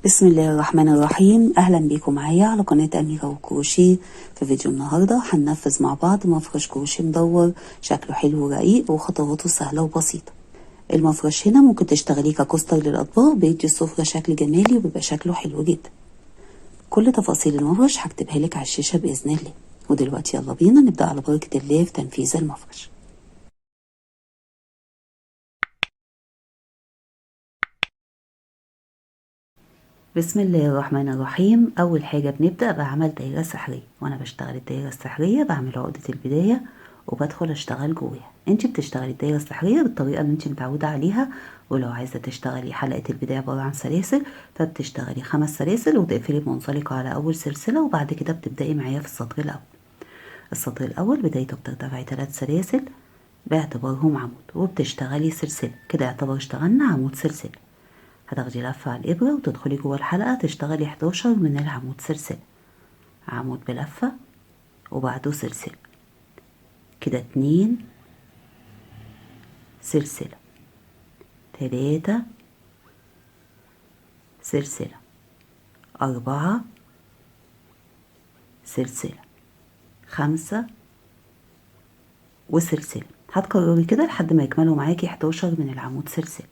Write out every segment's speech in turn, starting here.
بسم الله الرحمن الرحيم. اهلا بيكم معايا على قناة اميرة وكروشيه. في فيديو النهاردة هننفذ مع بعض مفرش كروشيه مدور شكله حلو ورقيق وخطواته سهلة وبسيطة. المفرش هنا ممكن تشتغليه ككوستر للاطباق، بيدي السفرة شكل جمالي وبيبقى شكله حلو جدا. كل تفاصيل المفرش هكتبها لك على الشاشة باذن الله. ودلوقتي يلا بينا نبدأ على بركة الله في تنفيذ المفرش. بسم الله الرحمن الرحيم. اول حاجة بنبدأ بعمل دايرة سحرية، وانا بشتغل الدايرة السحرية بعمل عقدة البداية وبدخل اشتغل جواها. انت بتشتغلي الدايرة السحرية بالطريقة اللي انت متعودة عليها، ولو عايزة تشتغلي حلقة البداية عبارة عن سلاسل فبتشتغلي 5 سلاسل وتقفلي بمنزلقة على اول سلسلة، وبعد كده بتبدأي معايا في السطر الاول. السطر الاول بدايته بترتفعي 3 سلاسل باعتبارهم عمود وبتشتغلي سلسلة، كده يعتبر اشتغلنا عمود سلسلة. هتاخدي لفة على الإبرة وتدخلي جوه الحلقة تشتغلي 11 من العمود سلسلة، عمود بلفة وبعده سلسلة، كده 2 سلسلة، 3 سلسلة، 4 سلسلة، 5 وسلسلة. هتكرري كده لحد ما يكملوا معاكي 11 من العمود سلسلة.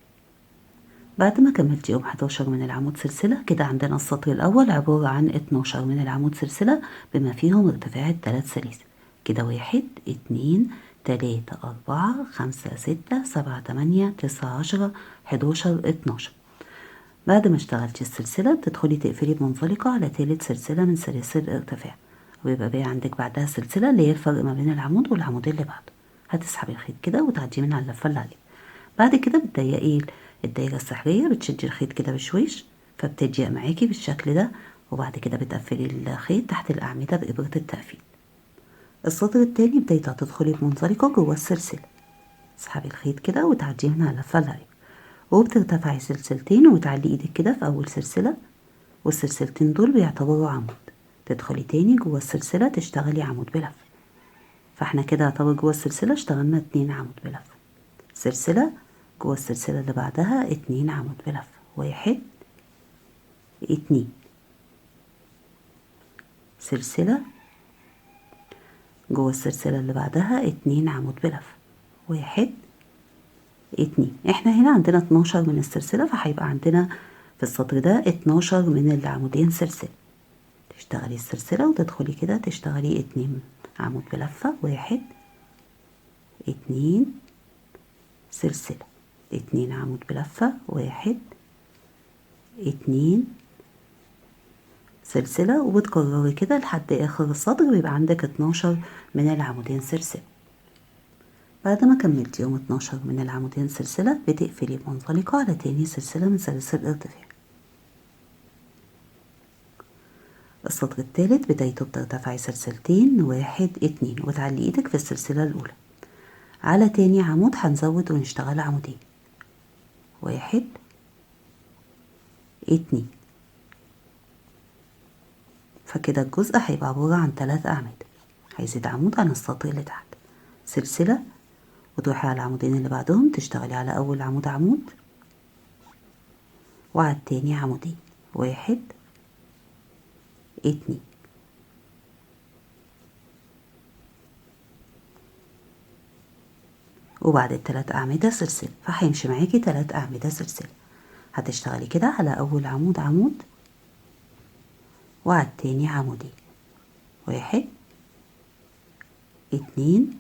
بعد ما كملتيهم 11 من العمود سلسلة، كده عندنا السطر الأول عبارة عن 12 من العمود سلسلة بما فيهم ارتفاع 3 سلاسل، كده 1 2 3 4 5 6 7 8 9 10 11 12. بعد ما اشتغلتي السلسلة بتدخلي تقفلي بمنزلقة على تالت سلسلة من سلاسل الارتفاع، ويبقى باقي عندك بعدها سلسلة اللي هي الفرق ما بين العمود والعمود اللي بعده. هتسحبي الخيط كده وتعديه من على اللفة اللي عليه. بعد كده بتضيقي الدايرة السحرية، بتشدي الخيط كده بشويش فبتضيق معاكي بالشكل ده، وبعد كده بتقفلي الخيط تحت الأعمدة بإبرة التقفيل. السطر التاني بدايته هتدخلي بمنزلقة جوه السلسلة، اسحبي الخيط كده وتعديه من على اللفة اللي عليه، وبترتفعي سلسلتين وتعلي ايدك كده في أول سلسلة، والسلسلتين دول بيعتبروا عمود. تدخلي تاني جوه السلسلة تشتغلي عمود بلفة، فاحنا كده يعتبر جوه السلسلة اشتغلنا 2 عمود بلفة، سلسلة جوه السلسلة اللي بعدها 2 عمود بلفة، 1 2 سلسلة جوه السلسلة اللي بعدها 2 عمود بلفة، 1 2. احنا هنا عندنا 12 من السلسلة، فهيبقى عندنا في السطر ده 12 من العمودين سلسلة. تشتغلي السلسلة وتدخلي كده تشتغلي 2 عمود بلفة، 1 2 سلسلة، 2 عمود بلفة، 1 2 سلسلة، وبتكرري كده لحد آخر السطر ويبقى عندك 12 من العمودين سلسلة. بعد ما كملت يوم 12 من العمودين سلسلة بتقفلي بمنزلقة على تاني سلسلة من سلاسل الارتفاع. السطر التالت بدايته بترتفعي سلسلتين، 1 2، وتعلي ايدك في السلسلة الأولى. على تاني عمود هنزود ونشتغل عمودين، 1 2. فكده الجزء هيبقى عبارة عن 3 أعمدة، هيزيد عمود عن السطر اللي تحت، سلسلة وتروحي على العمودين اللي بعدهم تشتغلي على أول عمود عمود، وعلى التاني عمودين، 1 2. وبعد ال3 أعمدة سلسلة، فهيمشي معاكي 3 أعمدة سلسلة. هتشتغلي كده على أول عمود عمود، وعلى التاني عمودين، 1 2.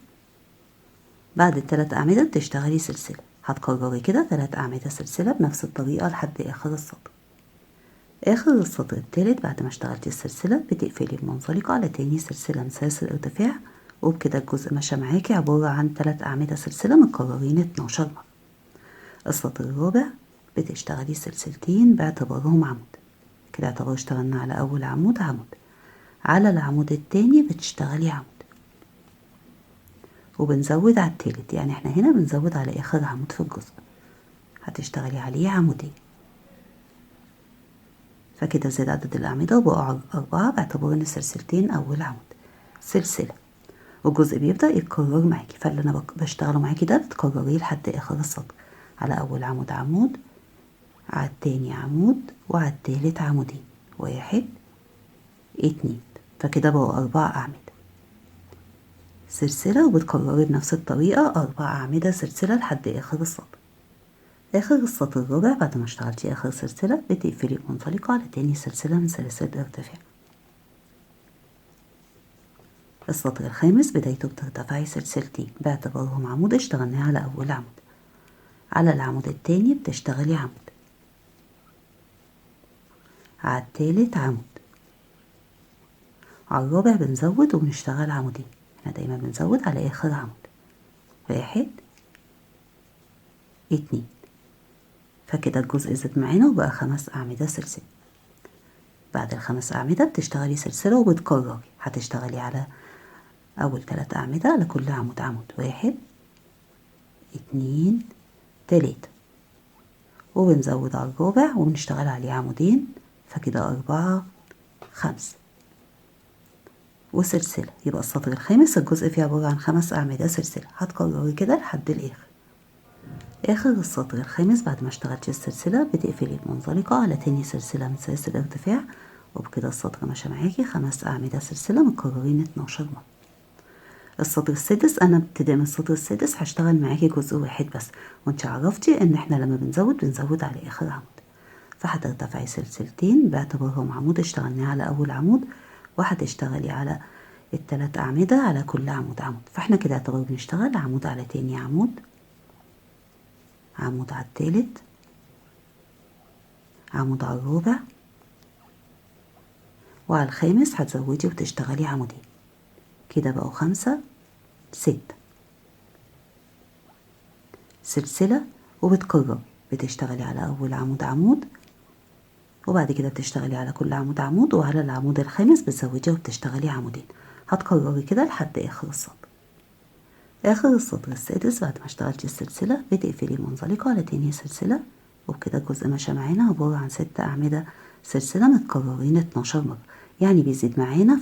بعد ال3 أعمدة بتشتغلي سلسلة، هتكرري كده 3 أعمدة سلسلة بنفس الطريقة لحد آخر السطر. آخر السطر التالت بعد ما اشتغلتي السلسلة بتقفلي بمنزلقة على تاني سلسلة من سلاسل الارتفاع، وبكده الجزء ماشي معاكي عبارة عن 3 أعمدة سلسلة متكررين 12 مرة. السطر الرابع بتشتغلي سلسلتين باعتبارهم عمود، كده اعتبر اشتغلنا على أول عمود عمود، على العمود التاني بتشتغلي عمود، وبنزود على التالت، يعني احنا هنا بنزود على آخر عمود في الجزء هتشتغلي عليه عمودين، فكده زاد عدد الأعمدة وبقوا 4 باعتبار ان السلسلتين أول عمود، سلسلة، والجزء بيبدأ يتكرر معاكي، فاللي أنا بشتغله معاكي ده بتكرريه لحد آخر السطر، على أول عمود عمود، على التاني عمود وعلى التالت عمودين، 1 2، فكده بقوا 4 أعمدة سلسلة. وبتكرري بنفس الطريقة 4 أعمدة سلسلة لحد آخر السطر. آخر السطر الرابع بعد ما اشتغلتي آخر سلسلة بتقفلي منزلقة على تاني سلسلة من سلاسل الارتفاع. السطر الخامس بدايته بترتفعي سلسلتين باعتبارهم عمود اشتغلناه على أول عمود. على العمود التاني بتشتغلي عمود، على التالت عمود، على الرابع بنزود وبنشتغل عمودين. احنا دايما بنزود على آخر عمود، 1 2، فكده الجزء زاد معانا وبقى 5 أعمدة سلسلة. بعد ال5 أعمدة بتشتغلي سلسلة وبتكرري، هتشتغلي على أول 3 أعمدة على كل عمود عمود، 1 2 3، وبنزود على الرابع وبنشتغل عليه عمودين، فكده 4 5 وسلسلة. يبقى السطر الخامس الجزء فيه عبارة عن 5 أعمدة سلسلة. هتكرري كده لحد الآخر. آخر السطر الخامس بعد ما اشتغلتي السلسلة بتقفلي المنزلقة على تاني سلسلة من سلاسل الارتفاع، وبكده السطر ماشي معاكي 5 أعمدة سلسلة متكررين 12 مرة. السطر السادس أنا ابتداء من السطر السادس هشتغل معاكي جزء واحد بس، وانت عرفتي ان احنا لما بنزود على آخر عمود، فهترتفعي سلسلتين باعتبارهم عمود اشتغلناه على أول عمود، وهتشتغلي على ال3 أعمدة على كل عمود عمود. فاحنا كده اعتبر بنشتغل عمود على تاني عمود، عمود على التالت، عمود على الرابع، وعلى الخامس هتزودي وتشتغلي عمودين، كده بقوا 5 6 سلسلة. وبتكرري، بتشتغلي على أول عمود عمود، وبعد كده بتشتغلي على كل عمود عمود، وعلى العمود الخامس بتزودي وبتشتغلي عمودين. هتكرري كده لحد آخر السطر. آخر السطر السادس بعد ما اشتغلتي السلسلة بتقفلي منزلقة على تاني سلسلة، وبكده الجزء ماشي معانا عبارة عن 6 أعمدة سلسلة متكررين 12 مرة. يعني بيزيد معانا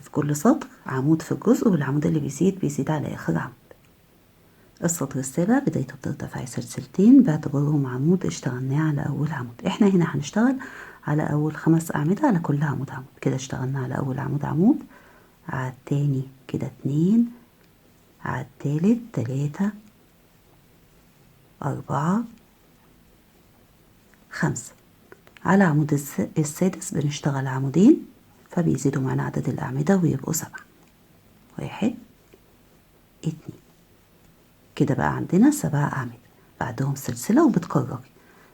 في كل سطر عمود في الجزء، والعمود اللي بيزيد على آخر عمود. السطر السابع بدايته بترتفعي سلسلتين باعتبارهم عمود اشتغلناه على أول عمود. احنا هنا هنشتغل على أول 5 أعمدة على كل عمود عمود. كده اشتغلنا على أول عمود عمود، على التاني كده 2، على التالت 3 4 5. على عمود السادس بنشتغل عمودين، فبيزيدوا معانا عدد الأعمدة ويبقوا 7، 1 2. كده بقى عندنا 7 أعمدة بعدهم سلسلة. وبتكرري،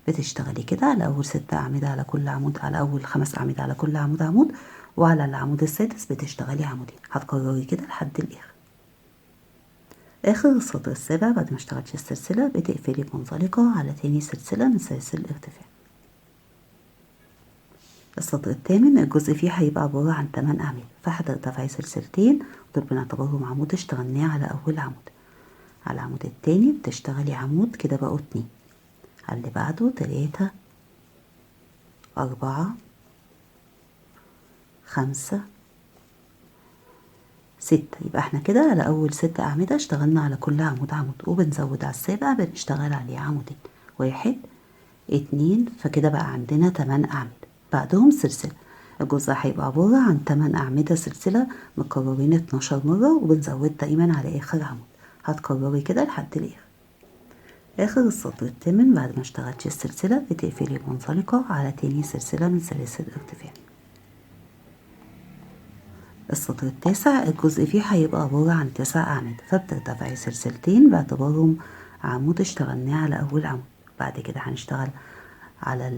بتشتغلي كده على أول 6 أعمدة على كل عمود، على أول 5 أعمدة على كل عمود عمود، وعلى العمود السادس بتشتغلي عمودين. هتكرري كده لحد الآخر. آخر السطر السابع بعد ما اشتغلتي السلسلة بتقفلي منزلقة على تاني سلسلة من سلاسل الارتفاع. السطر الثامن الجزء فيه هيبقى عبارة عن 8 أعمدة، فهترتفعي سلسلتين ودول بنعتبرهم عمود اشتغلناه على أول عمود. على العمود التاني بتشتغلي عمود، كده بقوا 2، على اللي بعده 3 4 5 6. يبقى احنا كده على أول 6 أعمدة اشتغلنا على كل عمود عمود، وبنزود على السابع بنشتغل عليه عمودين، 1 2. فكده بقى عندنا 8 أعمدة بعدهم سلسلة. الجزء هيبقى عبارة عن 8 أعمدة سلسلة مكررين 12 مرة، وبنزود دايما على آخر عمود. هتكرري كده لحد الآخر. آخر السطر الثامن بعد ما اشتغلتي السلسلة بتقفلي منزلقة على تاني سلسلة من سلاسل الارتفاع. السطر التاسع الجزء فيه هيبقى عبارة عن 9 أعمدة، فبترتفعي سلسلتين باعتبارهم عمود اشتغلناه على أول عمود. بعد كده هنشتغل على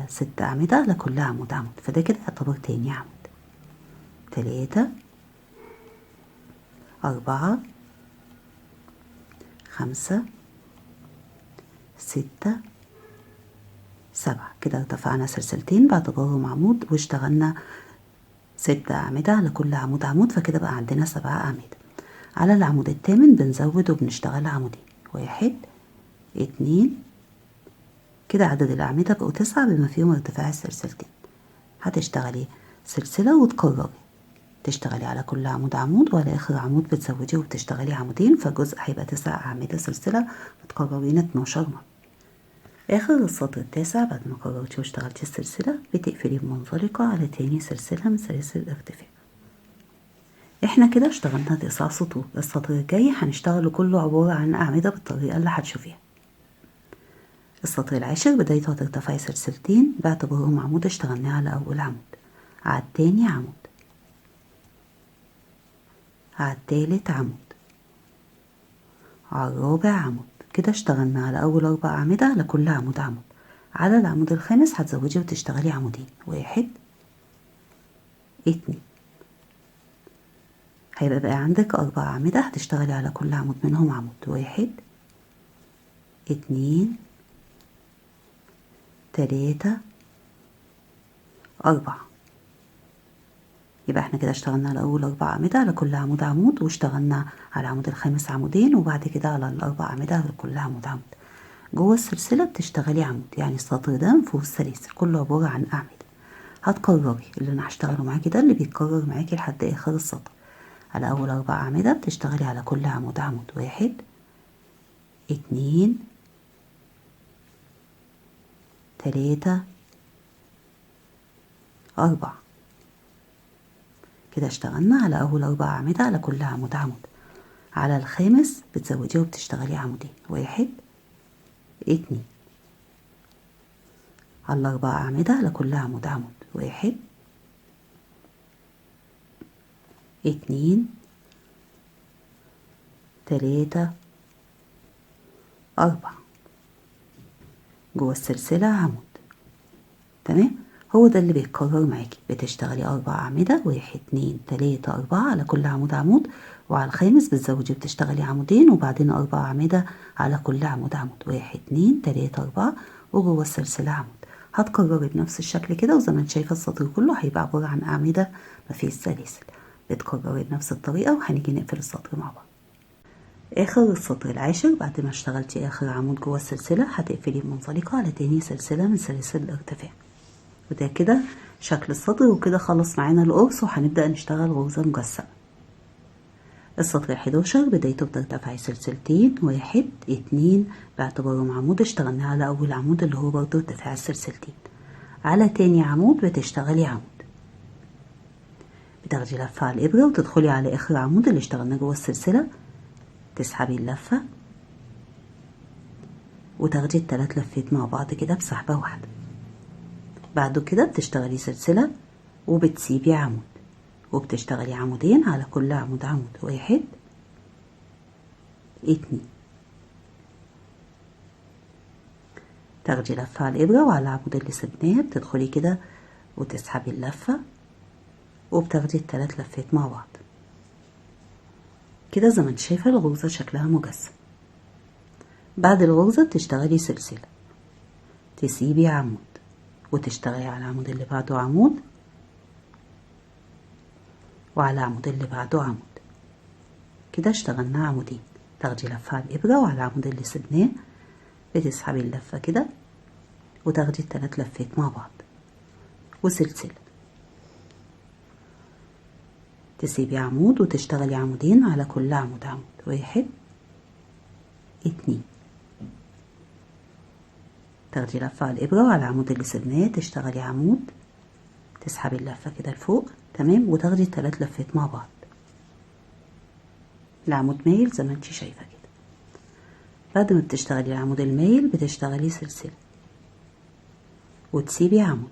ال6 أعمدة على كل عمود عمود، فده كده يعتبر تاني عمود، 3 4 5 6 7. كده ارتفعنا سلسلتين باعتبارهم عمود واشتغلنا 6 أعمدة على كل عمود عمود، فكده بقى عندنا 7 أعمدة. على العمود الثامن بنزود وبنشتغل عمودين، 1 2. كده عدد الأعمدة بقوا 9 بما فيهم ارتفاع السلسلتين. هتشتغلي سلسلة وتكرري، تشتغلي على كل عمود عمود، وعلى آخر عمود بتزودي وبتشتغلي عمودين، فالجزء هيبقى 9 أعمدة سلسلة متكررين 12 مرة. اخر السطر التاسع بعد ما كررتي واشتغلتي السلسلة بتقفلي بمنزلقة على تاني سلسلة من سلاسل الارتفاع. احنا كده اشتغلنا 9 سطور. السطر الجاي هنشتغل كله عبارة عن أعمدة بالطريقة اللي هتشوفيها. السطر العاشر بدايته هترتفعي سلسلتين باعتبارهم عمود اشتغلناه على أول عمود، على التاني عمود، على التالت عمود، على الرابع عمود. كده اشتغلنا على أول 4 أعمدة، على كل عمود عمود. على العمود الخامس هتزودي وتشتغلي عمودين، 1 2. هيبقى بقى عندك 4 أعمدة هتشتغلي على كل عمود منهم عمود، 1 2 3 4. يبقى احنا كده اشتغلنا على أول 4 أعمدة، على كل عمود عمود، واشتغلنا على العمود الخامس عمودين، وبعد كده على ال4 أعمدة على كل عمود عمود. جوه السلسلة بتشتغلي عمود، يعني السطر ده مفيهوش سلاسل، كله عبارة عن أعمدة. هتكرري اللي انا هشتغله معاكي ده اللي بيتكرر معاكي لحد آخر السطر. على أول 4 أعمدة بتشتغلي على كل عمود عمود، 1 2 3 4. كده اشتغلنا على أول 4 أعمدة، على كل عمود عمود. على الخامس بتزوديه وبتشتغلي عمودين، 1 2. على ال4 أعمدة على كل عمود عمود، 1 2 3 4. جوه السلسلة عمود. تمام، هو ده اللي بيتكرر معاكي. بتشتغلي 4 أعمدة، 1 2 3 4 على كل عمود عمود، وعلى الخامس بتزودي وبتشتغلي عمودين، وبعدين 4 أعمدة على كل عمود عمود، 1 2 3 4، وجوه السلسلة عمود. هتكرري بنفس الشكل كده، وزي ما انت شايفة السطر كله هيبقى عبارة عن أعمدة مفيش سلاسل. بتكرري بنفس الطريقة، وهنيجي نقفل السطر مع بعض. آخر السطر العاشر بعد ما اشتغلتي آخر عمود جوه السلسلة هتقفلي بمنزلقة على تاني سلسلة من سلاسل الارتفاع. وده كده شكل السطر، وكده خلص معانا القرص، وهنبدأ نشتغل غرزة مجسمة. السطر 11 بدايته بترتفعي سلسلتين، 1 2 باعتبارهم عمود اشتغلنا على أول عمود اللي هو برضه ارتفاع السلسلتين. على تاني عمود بتشتغلي عمود، بتاخدي لفة على الإبرة وتدخلي على آخر عمود اللي اشتغلنا جوه السلسلة، تسحبي اللفة وتاخدي ال3 لفات مع بعض كده بسحبة واحدة. بعد كده بتشتغلي سلسلة وبتسيبي عمود، وبتشتغلي عمودين على كل عمود عمود، 1 2. تاخدي لفة على الإبرة وعلى العمود اللي سبناه بتدخلي كده وتسحبي اللفة وبتاخدي ال3 لفات مع بعض كده. زي ما انت شايفة الغرزة شكلها مجسم. بعد الغرزة بتشتغلي سلسلة، تسيبي عمود، وتشتغلي على العمود اللي بعده عمود، وعلى العمود اللي بعده عمود. كده اشتغلنا عمودين. تاخدي لفة على الإبرة وعلى العمود اللي سبناه بتسحبي اللفة كده وتاخدي ال3 لفات مع بعض، وسلسلة، تسيبي عمود وتشتغلي عمودين على كل عمود عمود، 1 2. تاخدي لفة على الإبرة وعلى العمود اللي سبناه تشتغلي عمود، تسحبي اللفة كده لفوق، تمام، وتاخدي ال3 لفات مع بعض. العمود مايل زي ما انت شايفة كده. بعد ما بتشتغلي العمود المايل بتشتغلي سلسلة وتسيبي عمود،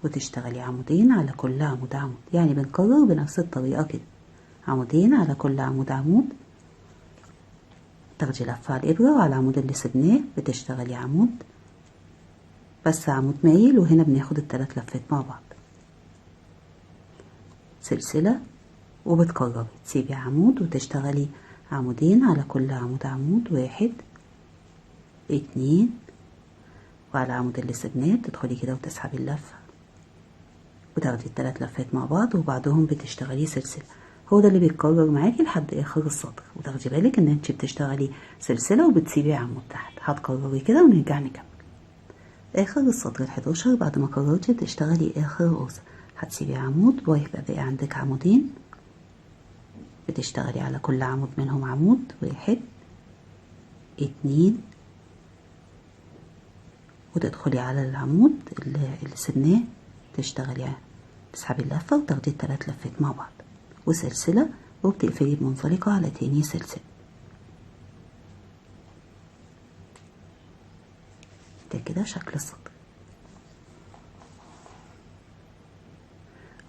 وتشتغلي عمودين على كل عمود عمود، يعني بنكرر بنفس الطريقة كده، عمودين على كل عمود عمود. تاخدي لفة على الإبرة وعلى العمود اللي سبناه بتشتغلي عمود بس عمود مايل، وهنا بناخد ال3 لفات مع بعض، سلسلة، وبتكرري تسيبي عمود وتشتغلي عمودين على كل عمود عمود، 1 2. وعلى العمود اللي سبناه بتدخلي كده وتسحبي اللفة وتاخدي ال3 لفات مع بعض، وبعدهم بتشتغلي سلسلة. هو ده اللي بيتكرر معاكي لحد آخر السطر. وتاخدي بالك ان انت بتشتغلي سلسلة وبتسيبي عمود تحت. هتكرري كده ونرجع نكمل. آخر السطر 11 بعد ما كررتي تشتغلي آخر غرزة هتسيبي عمود، وهيبقى باقي عندك عمودين، بتشتغلي على كل عمود منهم عمود، 1 2 وتدخلي على العمود اللي سبناه، تشتغلي يعني تسحبي اللفة وتاخدي التلات لفات مع بعض وسلسلة، وبتقفلي بمنزلقة على تاني سلسلة. ده كده شكل السطر.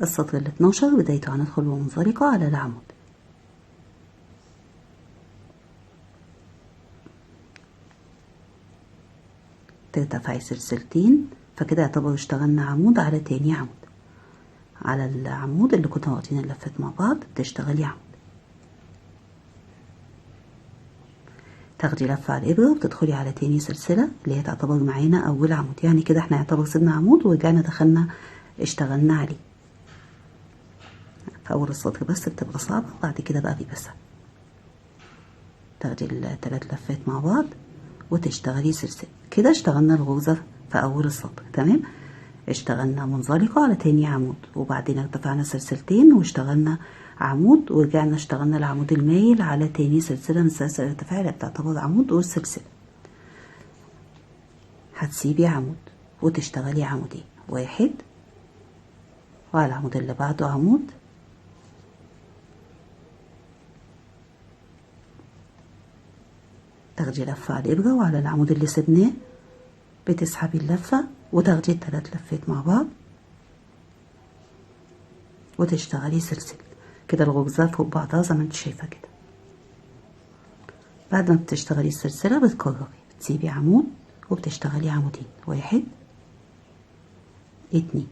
السطر ال12 بدايته هندخل بمنزلقة على العمود، ترتفعي سلسلتين، فكده يعتبر اشتغلنا عمود على تاني عمود. على العمود اللي كنا واخدين اللفات مع بعض تشتغلي عمود، تاخدي لفة على الإبرة وتدخلي على تاني سلسلة اللي هي تعتبر معانا أول عمود. يعني كده احنا يعتبر سيبنا عمود ورجعنا دخلنا اشتغلنا عليه. في أول السطر بس بتبقى صعبة، بعد كده بقى بيبقى سهل. تاخدي التلات لفات مع بعض وتشتغلي سلسلة. كده اشتغلنا الغرزة في أول السطر. تمام، اشتغلنا منزلقة على تاني عمود، وبعدين ارتفعنا سلسلتين واشتغلنا عمود، ورجعنا اشتغلنا العمود المايل على تاني سلسلة من سلاسل الارتفاع اللي بتعتبر عمود والسلسلة. هتسيبي عمود وتشتغلي عمودين، واحد وعلى العمود اللي بعده عمود، تاخدي لفة على الإبرة، وعلى العمود اللي سبناه بتسحبي اللفة وتاخدي التلات لفات مع بعض وتشتغلي سلسلة. كده الغرزة فوق بعضها زي ما انت شايفة كده. بعد ما بتشتغلي السلسلة بتكرري، بتسيبي عمود وبتشتغلي عمودين، واحد اتنين،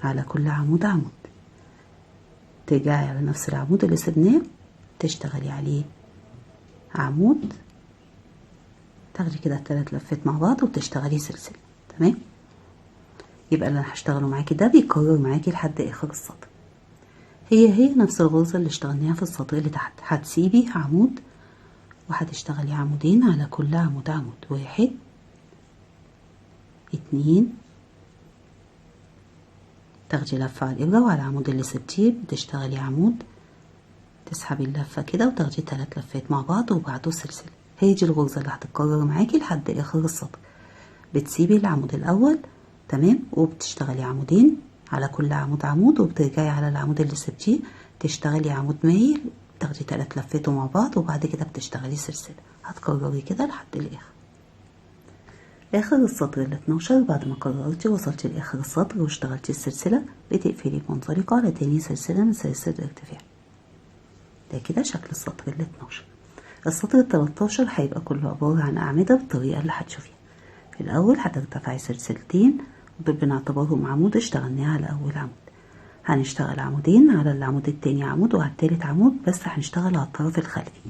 على كل عمود عمود، ترجعي على نفس العمود اللي سبناه تشتغلي عليه عمود، تاخدي كده التلات لفات مع بعض وتشتغلي سلسلة. تمام، يبقى اللي انا هشتغله معاكي ده بيكرر معاكي لحد اخر السطر. هي نفس الغرزة اللي اشتغلناها في السطر اللي تحت. هتسيبي عمود وهتشتغلي عمودين على كل عمود عمود، واحد اتنين، تاخدي لفة على الإبرة، وعلى العمود اللي سبتيه بتشتغلي عمود، تسحبي اللفة كده وتاخدي 3 لفات مع بعض وبعده سلسلة. هي دي الغرزة اللي هتتكرر معاكي لحد آخر السطر. بتسيبي العمود الأول، تمام، وبتشتغلي عمودين على كل عمود عمود، وبترجعي على العمود اللي سبتيه تشتغلي عمود مايل، تاخدي 3 لفات مع بعض، وبعد كده بتشتغلي سلسلة. هتكرري كده لحد الآخر. آخر السطر ال12 بعد ما كررتي وصلتي لآخر السطر واشتغلتي السلسلة، بتقفلي بمنزلقة على تاني سلسلة من سلاسل الارتفاع. ده كده شكل السطر ال12. السطر ال13 هيبقى كله عبارة عن أعمدة بالطريقة اللي هتشوفيها. الأول هترتفعي سلسلتين ودول بنعتبرهم عمود اشتغلناه على أول عمود. هنشتغل عمودين على العمود التاني عمود، وعلى التالت عمود، بس هنشتغل على الطرف الخلفي.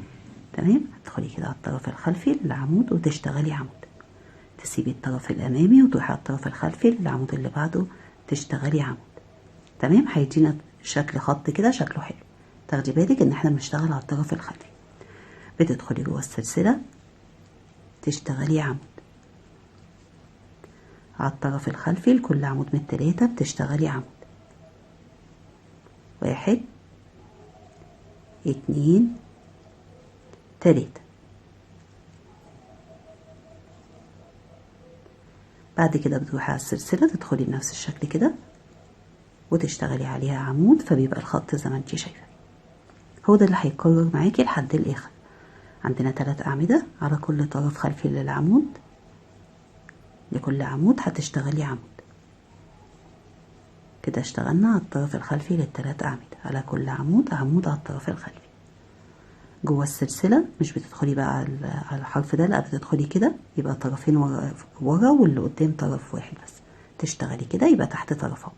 تمام، هتدخلي كده على الطرف الخلفي للعمود وتشتغلي عمود، تسيبي الطرف الأمامي وتروحي على الطرف الخلفي للعمود اللي بعده تشتغلي عمود. تمام، هيدينا شكل خط كده شكله حلو. تاخدي بالك ان احنا بنشتغل على الطرف الخلفي. بتدخلي جوه السلسلة تشتغلي عمود على الطرف الخلفي لكل عمود من التلاتة، بتشتغلي عمود، واحد اتنين تلاتة. بعد كده بتروحي على السلسلة تدخلي بنفس الشكل كده وتشتغلي عليها عمود، فبيبقى الخط زي ما انتي شايفة. هو ده اللي هيتكرر معاكي لحد الآخر. عندنا 3 أعمدة على كل طرف خلفي للعمود، لكل عمود هتشتغلي عمود. كده اشتغلنا على الطرف الخلفي لل3 أعمدة، على كل عمود عمود على الطرف الخلفي. جوه السلسلة مش بتدخلي بقى على الحرف ده، لا بتدخلي كده، يبقى طرفين ورا واللي قدام طرف واحد بس. تشتغلي كده يبقى تحت طرفها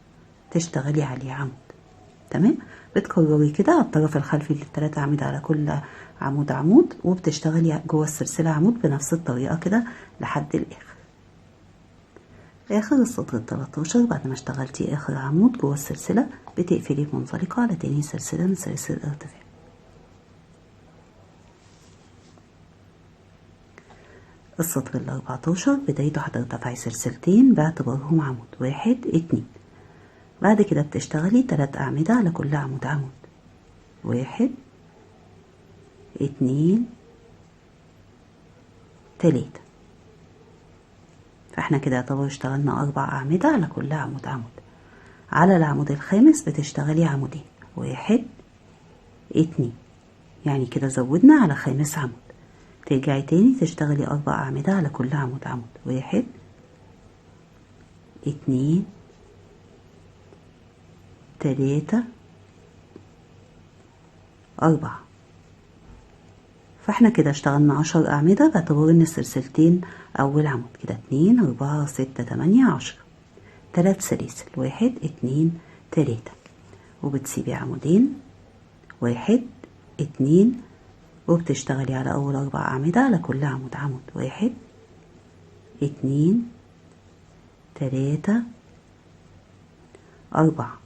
تشتغلي عليه عمود. تمام، بتكرري كده على الطرف الخلفي لل3 أعمدة على كل عمود عمود، وبتشتغلي جوه السلسلة عمود بنفس الطريقة كده لحد الآخر. آخر السطر ال13 بعد ما اشتغلتي آخر عمود جوه السلسلة بتقفلي بمنزلقة على تاني سلسلة من سلاسل الارتفاع. السطر ال14 بدايته هترتفعي سلسلتين باعتبارهم عمود، واحد اتنين. بعد كده بتشتغلي 3 أعمدة على كل عمود عمود، واحد اتنين تلاتة. فاحنا كده يعتبر اشتغلنا 4 أعمدة على كل عمود عمود. على العمود الخامس بتشتغلي عمودين، 1 2، يعني كده زودنا على خامس عمود. ترجعي تاني تشتغلي 4 أعمدة على كل عمود عمود، 1 2 3 4. فاحنا كده اشتغلنا 10 أعمدة باعتبار ان السلسلتين أول عمود. كده 2 4 6 8 10، 3 سلاسل، 1 2 3، وبتسيبي عمودين، 1 2، وبتشتغلي على أول 4 أعمدة على كل عمود عمود، 1 2 3 4.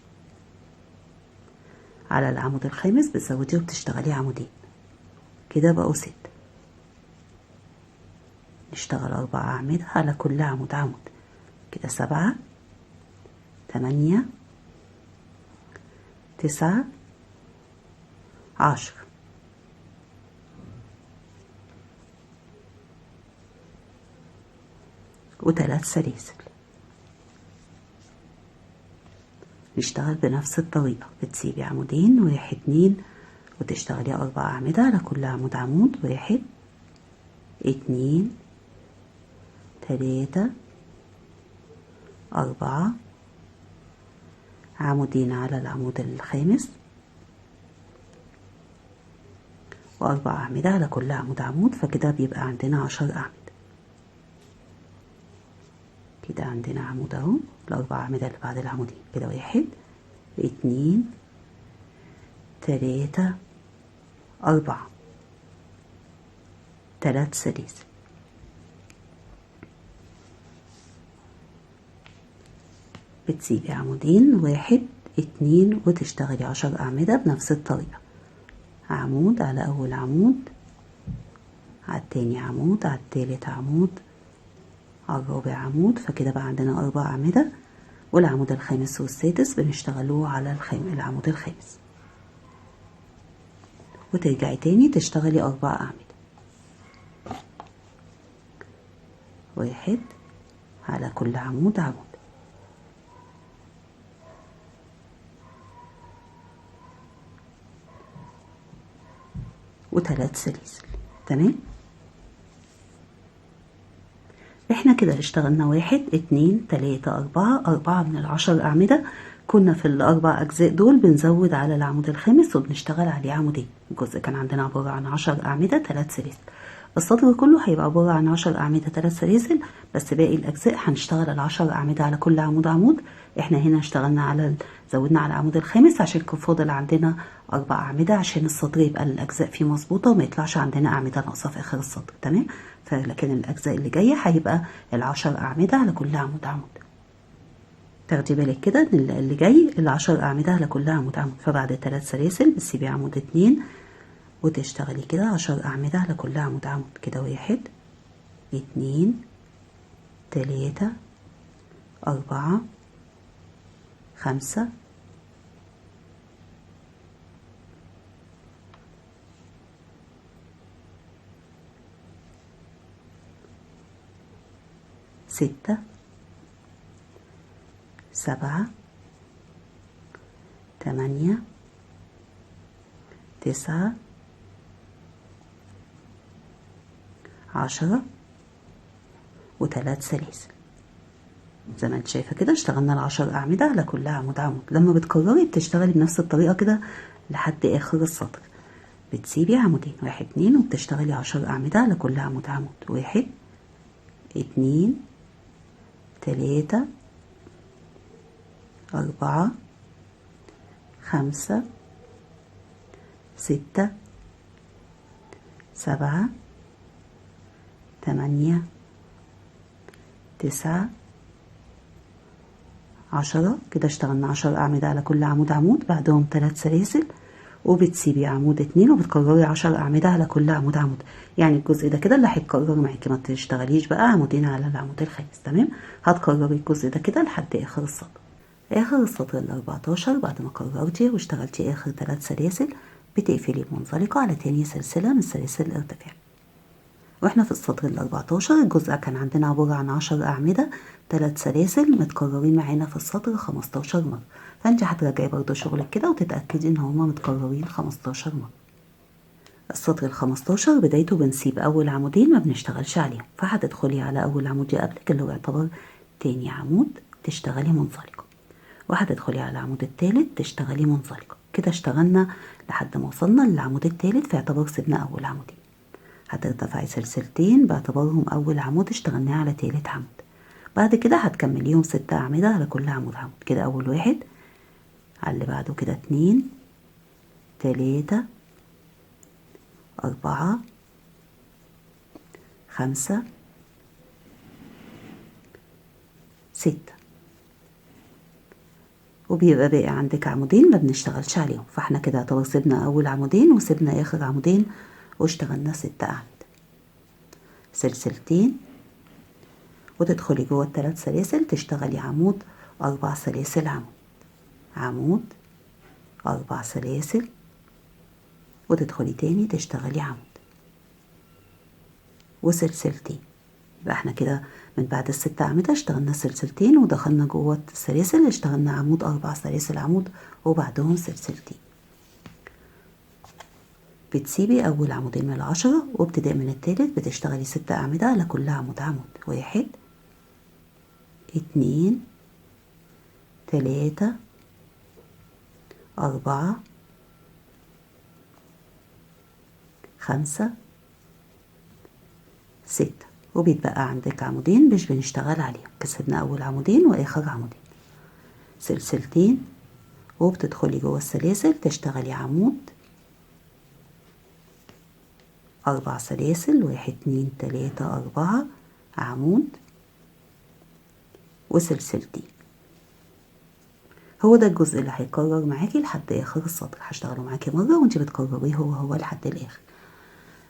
على العمود الخامس بتزودي وبتشتغلي عمودين، كده بقوا 6. نشتغل 4 أعمدة على كل عمود عمود، كده 7 8 9 10. و3 سلاسل. نشتغل بنفس الطريقة، بتسيبي عمودين، 1 2، وتشتغلي 4 أعمدة على كل عمود عمود، 1 2 3 4، عمودين على العمود الخامس، و4 أعمدة على كل عمود عمود، فكده بيبقى عندنا 10 أعمدة. كده عندنا عمود اهو، ال4 أعمدة اللي بعد العمودين، كده 1 2 3 4، 3 سلاسل. بتسيبي عمودين، 1 2، وتشتغلي 10 أعمدة بنفس الطريقة، عمود على أول عمود، على التاني عمود، على التالت عمود، على الرابع عمود، فكده بقى عندنا 4 أعمدة. والعمود الخامس والسادس بنشتغلوه على العمود الخامس. وترجعي تاني تشتغلي 4 أعمدة، 1 على كل عمود عمود، و3 سلاسل. تمام. احنا كده اشتغلنا 1 2 3 4، 4 من ال10 أعمدة. كنا في ال4 أجزاء دول بنزود على العمود الخامس وبنشتغل عليه عمودين. الجزء كان عندنا عبارة عن 10 أعمدة 3 سلاسل. السطر كله هيبقى عبارة عن 10 أعمدة 3 سلاسل، بس باقي الأجزاء هنشتغل ال10 أعمدة على كل عمود عمود. احنا هنا اشتغلنا على زودنا على العمود الخامس عشان كان فاضل عندنا 4 أعمدة، عشان السطر يبقى الأجزاء فيه مظبوطة وما يطلعش عندنا أعمدة ناقصة في آخر السطر. تمام. فلكن الأجزاء اللي جاية هيبقى ال10 أعمدة على كل عمود عمود. تاخدي بالك كده ان اللي جاي ال10 أعمدة على كل عمود عمود. فبعد 3 سلاسل بتسيبي عمود 2 وتشتغلي كده 10 أعمدة على كل عمود عمود. كده 1 2 3 4 5 6 7 8 9 10 و3 سلاسل. زي ما انت شايفه كده اشتغلنا ال10 أعمدة على كل عمود عمود. لما بتكرري بتشتغلي بنفس الطريقه كده لحد اخر السطر. بتسيبي عمودين، 1 2، وبتشتغلي 10 أعمدة على كل عمود عمود، 1 2 3 4 5 6 7 8 9 10. كده اشتغلنا 10 أعمدة على كل عمود عمود، بعدهم 3 سلاسل، وبتسيبي عمود 2 وبتكرري 10 أعمدة على كل عمود عمود. يعني الجزء ده كده اللي هيتكرر معاكي، ما تشتغليش بقى عمودين على العمود الخامس. تمام. هتكرري الجزء ده كده لحد آخر السطر. آخر السطر ال14 بعد ما كررتي واشتغلتي آخر 3 سلاسل بتقفلي منزلقة على تاني سلسلة من سلاسل الارتفاع. واحنا في السطر ال14 الجزء كان عندنا عبارة عن 10 أعمدة 3 سلاسل متكررين معانا في السطر 15 مرة، فانت هتراجعي برضه شغلك كده وتتأكدي ان هما متكررين 15 مرة. السطر ال15 بدايته بنسيب أول عمودين ما بنشتغلش عليهم، فهتدخلي على أول عمود يقابلك اللي هو يعتبر تاني عمود تشتغلي منزلقة، وهتدخلي على العمود التالت تشتغلي منزلقة. كده اشتغلنا لحد ما وصلنا للعمود التالت فيعتبر سيبنا أول عمودين. هترتفعي سلسلتين باعتبارهم أول عمود اشتغلناه على تالت عمود. بعد كده هتكمليهم 6 أعمدة على كل عمود عمود. كده أول واحد، على اللي بعده كده 2 3 4 5 6، وبيبقى باقي عندك عمودين ما بنشتغلش عليهم، فاحنا كده يعتبر سيبنا أول عمودين وسيبنا آخر عمودين واشتغلنا 6 أعمدة. سلسلتين وتدخلي جوه ال3 سلاسل تشتغلي عمود 4 سلاسل عمود عمود 4 سلاسل، وتدخلي تاني تشتغلي عمود وسلسلتين. يبقى احنا كده من بعد ال6 أعمدة اشتغلنا سلسلتين ودخلنا جوه السلاسل اشتغلنا عمود 4 سلاسل عمود وبعدهم سلسلتين. بتسيبي أول عمودين من 10 وابتداء من التالت بتشتغلي 6 أعمدة على كل عمود عمود. 1 2 3 4 5 6، وبيتبقى عندك عمودين مش بنشتغل عليهم، كسبنا أول عمودين وآخر عمودين. سلسلتين وبتدخلي جوه السلاسل تشتغلي عمود 4 سلاسل 1 2 3 4 عمود وسلسلتين. هو ده الجزء اللي هيكرر معاكي لحد آخر السطر، هشتغله معاكي مرة وانتي بتكرريه هو لحد الآخر.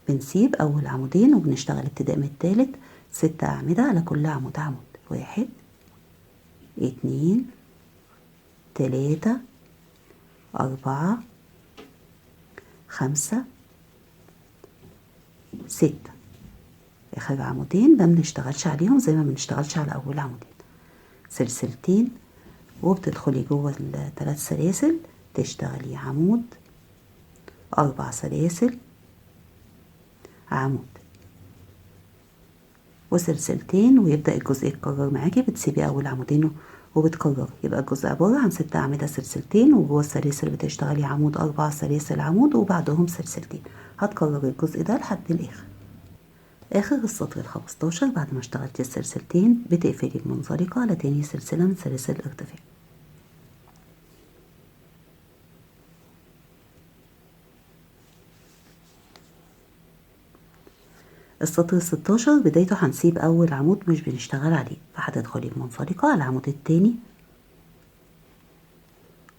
بنسيب أول عمودين وبنشتغل ابتداء من التالت 6 أعمدة على كل عمود عمود. 1 2 3 4 5 6، آخر عمودين ما بنشتغلش عليهم زي ما بنشتغلش على أول عمودين. سلسلتين وبتدخلي جوه ال3 سلاسل تشتغلي عمود 4 سلاسل عمود وسلسلتين، ويبدأ الجزء يتكرر معاكي. بتسيبي أول عمودين وبتكرري، يبقى الجزء عبارة عن 6 أعمدة سلسلتين وجوه السلاسل بتشتغلي عمود 4 سلاسل عمود وبعدهم سلسلتين. هتكرري الجزء ده لحد الآخر. آخر السطر ال15 بعد ما اشتغلتي السلسلتين بتقفلي بمنزلقة على تاني سلسلة من سلاسل الارتفاع. السطر ال16 بدايته هنسيب أول عمود مش بنشتغل عليه، فهتدخلي بمنزلقة على العمود التاني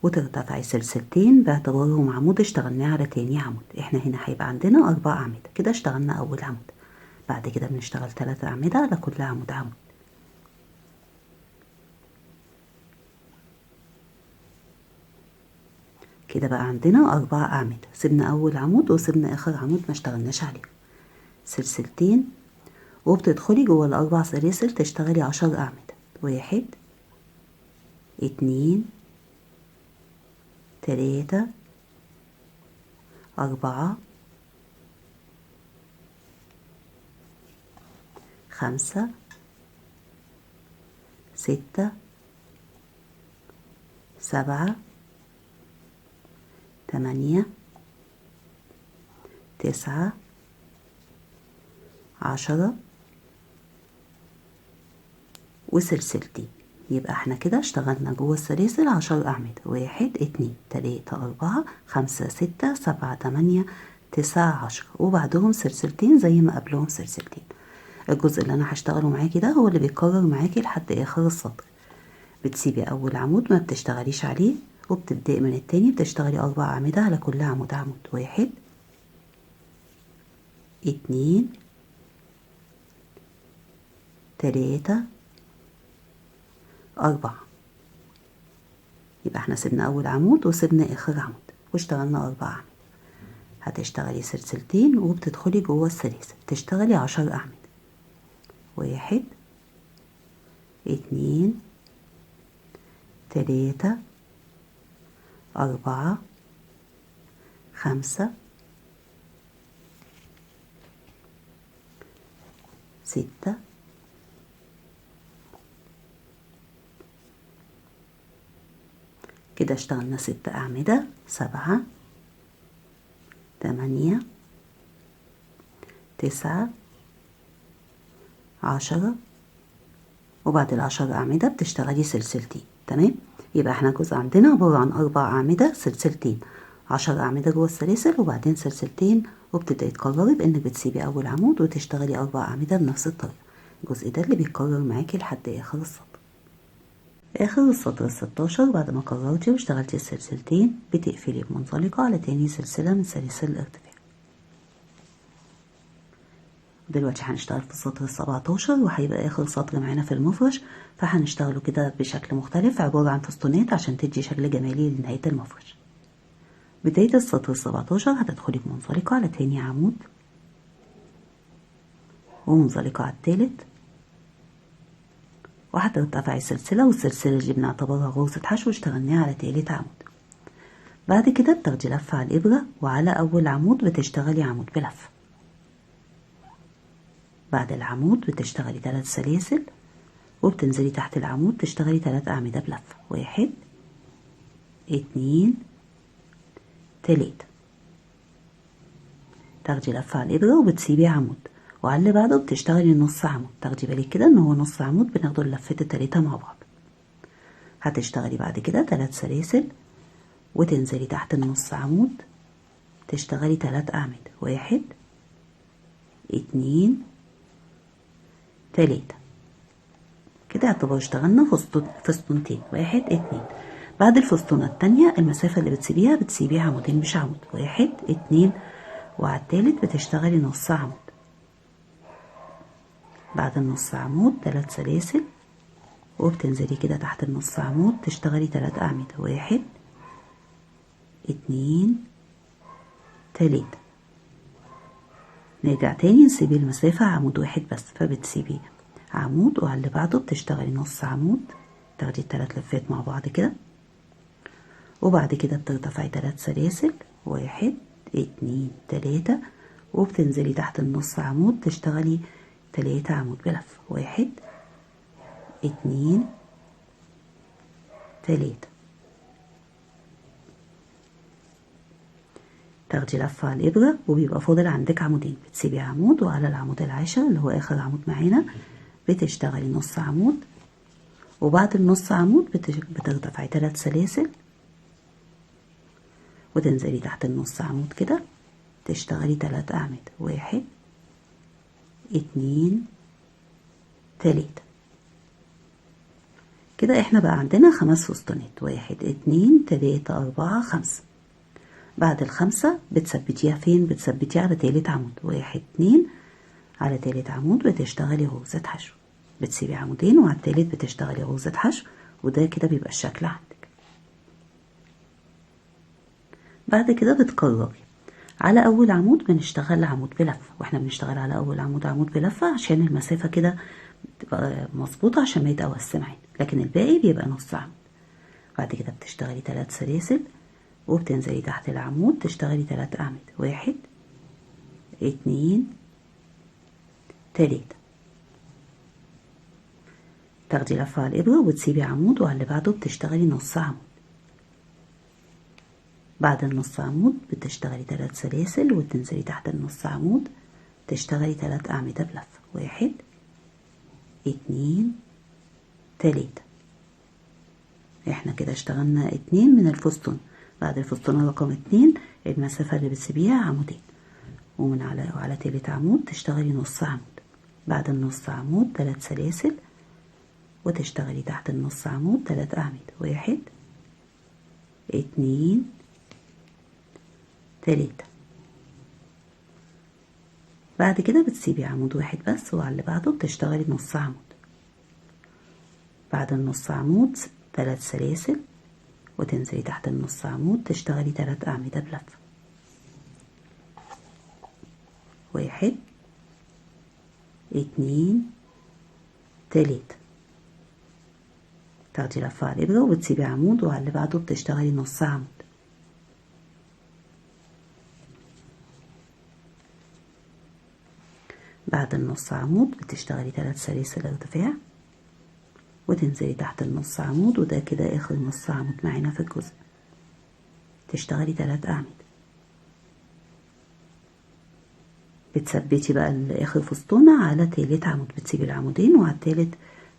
وترتفعي سلسلتين باعتبارهم عمود اشتغلناه على تاني عمود. احنا هنا هيبقى عندنا 4 أعمدة، كده اشتغلنا أول عمود. بعد كده بنشتغل 3 أعمدة على كل عمود عمود. كده بقى عندنا 4 أعمدة، سيبنا أول عمود وسيبنا آخر عمود ما اشتغلناش عليه. سلسلتين وبتدخلي جوه ال4 سلاسل تشتغلي 10 أعمدة. 1 2 3 4 5 6 7 8 9 10 وسلسلتين. يبقى احنا كده اشتغلنا جوه السلاسل 10 أعمدة. 1 2 3 4 5 6 7 8 9 10 وبعدهم سلسلتين زي ما قبلهم سلسلتين. الجزء اللي انا هشتغله معاكي ده هو اللي بيتكرر معاكي لحد آخر السطر. بتسيبي أول عمود ما بتشتغليش عليه وبتبدأي من التاني بتشتغلي 4 أعمدة على كل عمود عمود. 1 2 3 4، يبقى احنا سيبنا أول عمود وسيبنا آخر عمود واشتغلنا 4 أعمدة. هتشتغلي سلسلتين وبتدخلي جوه السلاسل تشتغلي 10 أعمدة. 1 2 3 4 5 6 كده اشتغلنا 6 أعمدة. 7 8 9 10 وبعد ال10 أعمدة بتشتغلي سلسلتين. تمام، يبقى احنا الجزء عندنا عبارة عن 4 أعمدة سلسلتين 10 أعمدة جوه السلاسل وبعدين سلسلتين، وبتبدأي تكرري بإنك بتسيبي أول عمود وتشتغلي 4 أعمدة بنفس الطريقة. الجزء ده اللي بيتكرر معاكي لحد آخر السطر. آخر السطر ال16 بعد ما كررتي واشتغلتي السلسلتين بتقفلي بمنزلقة على تاني سلسلة من سلاسل الارتفاع. دلوقتي هنشتغل في السطر ال17 وهيبقى آخر سطر معانا في المفرش، فهنشتغله كده بشكل مختلف عبارة عن فستونات عشان تدي شكل جمالي لنهاية المفرش. بداية السطر ال17 هتدخلي بمنزلقة على تاني عمود ومنزلقة على التالت، وهترتفعي السلسلة والسلسلة اللي بنعتبرها غرزة حشو اشتغلناها على تالت عمود. بعد كده بتاخدي لفة على الإبرة وعلى أول عمود بتشتغلي عمود بلفة. بعد العمود بتشتغلي 3 سلاسل وبتنزلي تحت العمود تشتغلي 3 أعمدة بلفة. 1 2 3 تاخدي لفة على الإبرة وبتسيبي عمود، وعلى اللي بعده بتشتغلي نص عمود. تاخدي بالك كده ان هو نص عمود بناخده اللفة التلاتة مع بعض. هتشتغلي بعد كده 3 سلاسل وتنزلي تحت النص عمود تشتغلي 3 أعمدة. 1 2 3 كده يعتبر اشتغلنا فستونتين. 1 2 بعد الفستونة التانية المسافة اللي بتسيبيها بتسيبي عمودين مش عمود. 1 2 وعلى التالت بتشتغلي نص عمود. بعد النص عمود 3 سلاسل وبتنزلي كده تحت النص عمود تشتغلي 3 أعمدة. 1 2 3 نرجع تاني نسيبي المسافة عمود واحد بس، فبتسيبي عمود وعلى اللي بعده بتشتغلي نص عمود، تاخدي ال3 لفات مع بعض كده، وبعد كده بترتفعي 3 سلاسل. 1 2 3 وبتنزلي تحت النص عمود تشتغلي 3 عمود بلفة. 1 2 3 تاخدي لفة على الإبرة وبيبقى فاضل عندك عمودين، بتسيبي عمود وعلى العمود العاشر اللي هو آخر عمود معانا بتشتغلي نص عمود، وبعد النص عمود بترتفعي 3 سلاسل وتنزلي تحت النص عمود كده تشتغلي 3 أعمدة. 1 2 3 كده احنا بقى عندنا 5 فستونات. 1 2 3 4 5. بعد ال5 بتثبتيها فين؟ بتثبتيها على تالت عمود. 1 2 على تالت عمود بتشتغلي غرزة حشو، بتسيبي عمودين وعلى التالت بتشتغلي غرزة حشو، وده كده بيبقى الشكل عندك. بعد كده بتكرري على اول عمود بنشتغل عمود بلفة، واحنا بنشتغل على اول عمود عمود بلفة عشان المسافة كده تبقى مظبوطة عشان ما يتقوس معانا، لكن الباقي بيبقى نص عمود. بعد كده بتشتغلي 3 سلاسل وبتنزلي تحت العمود تشتغلي 3 أعمدة. 1 2 3 تاخدي لفة على الإبرة وتسيبي عمود وعلى اللي بعده بتشتغلي نص عمود. بعد النص عمود بتشتغلي 3 سلاسل وتنزلي تحت النص عمود تشتغلي 3 أعمدة بلفة. 1 2 3 احنا كده اشتغلنا 2 من الفستون. بعد الفستون رقم 2 المسافة اللي بتسيبيها عمودين، ومن على تالت عمود تشتغلي نص عمود. بعد النص عمود 3 سلاسل وتشتغلي تحت النص عمود 3 أعمدة. 1 2 3 بعد كده بتسيبي عمود واحد بس وعلى اللي بعده بتشتغلي نص عمود. بعد النص عمود 3 سلاسل وتنزلي تحت النص عمود تشتغلي 3 أعمدة بلفة. 1 2 3. تاخدي لفة على الإبرة وبتسيبي عمود، وعلى اللي بعده بتشتغلي نص عمود. بعد النص عمود بتشتغلي 3 سلاسل ارتفاع وتنزلي تحت النص عمود، وده كده اخر نص عمود معانا في الجزء. تشتغلي 3 أعمدة. بتثبتي بقى اخر فستونة على تالت عمود، بتسيبي العمودين وعلى التالت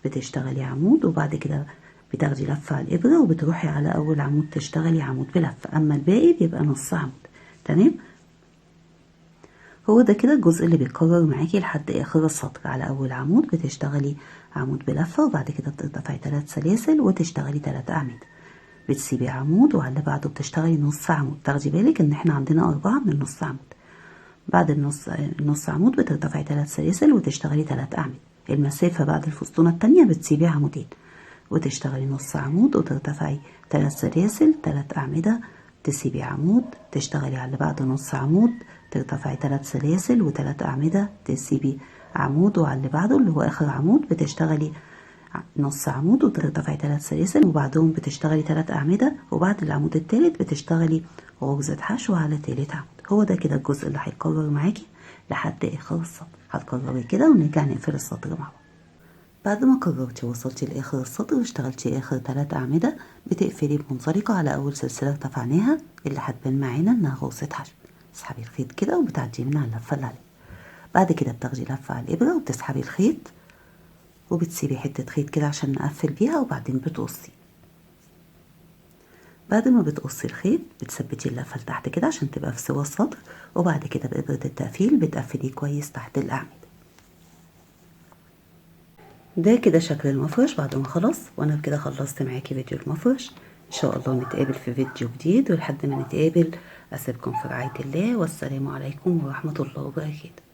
بتشتغلي عمود، وبعد كده بتاخدي لفة على الإبرة وبتروحي على أول عمود تشتغلي عمود بلفة، أما الباقي بيبقى نص عمود. تمام. هو ده كده الجزء اللي بيتكرر معاكي لحد آخر السطر. على أول عمود بتشتغلي عمود بلفة، وبعد كده بترتفعي 3 سلاسل وتشتغلي 3 أعمدة. بتسيبي عمود وعلى اللي بعده بتشتغلي نص عمود. تاخدي بالك إن احنا عندنا 4 من النص عمود. بعد النص عمود بترتفعي 3 سلاسل وتشتغلي 3 أعمدة. المسافة بعد الفستونة التانية بتسيبي عمودين وتشتغلي نص عمود وترتفعي 3 سلاسل 3 أعمدة، تسيبي عمود تشتغلي على اللي بعده نص عمود، ترتفعي 3 سلاسل و3 أعمدة، تسيبي عمود، وعلى اللي بعده اللي هو آخر عمود بتشتغلي نص عمود وترتفعي 3 سلاسل، وبعدهم بتشتغلي 3 أعمدة، وبعد العمود التالت بتشتغلي غرزة حشو على تالت عمود. هو ده كده الجزء اللي هيتكرر معاكي لحد آخر السطر. هتكرري كده ونرجع نقفل السطر مع بعض. بعد ما كررتي وصلتي لاخر السطر واشتغلتي اخر 3 اعمده، بتقفلي بمنزلقه على اول سلسله ارتفعناها اللي هتبان معانا انها غرزه حشو. تسحبي الخيط كده وبتعديه من على اللفه اللي عليه. بعد كده بتاخدي لفه على الابره وبتسحبي الخيط وبتسيبي حته خيط كده عشان نقفل بيها، وبعدين بتقصي. بعد ما بتقصي الخيط بتثبتي اللفه لتحت كده عشان تبقى في سوا السطر، وبعد كده بابره التقفيل بتقفليه كويس تحت الاعمده. ده كده شكل المفرش بعد ما خلص. وانا كده خلصت معاكي فيديو المفرش. ان شاء الله نتقابل في فيديو جديد، ولحد ما نتقابل اسيبكم في رعاية الله، والسلام عليكم ورحمة الله وبركاته.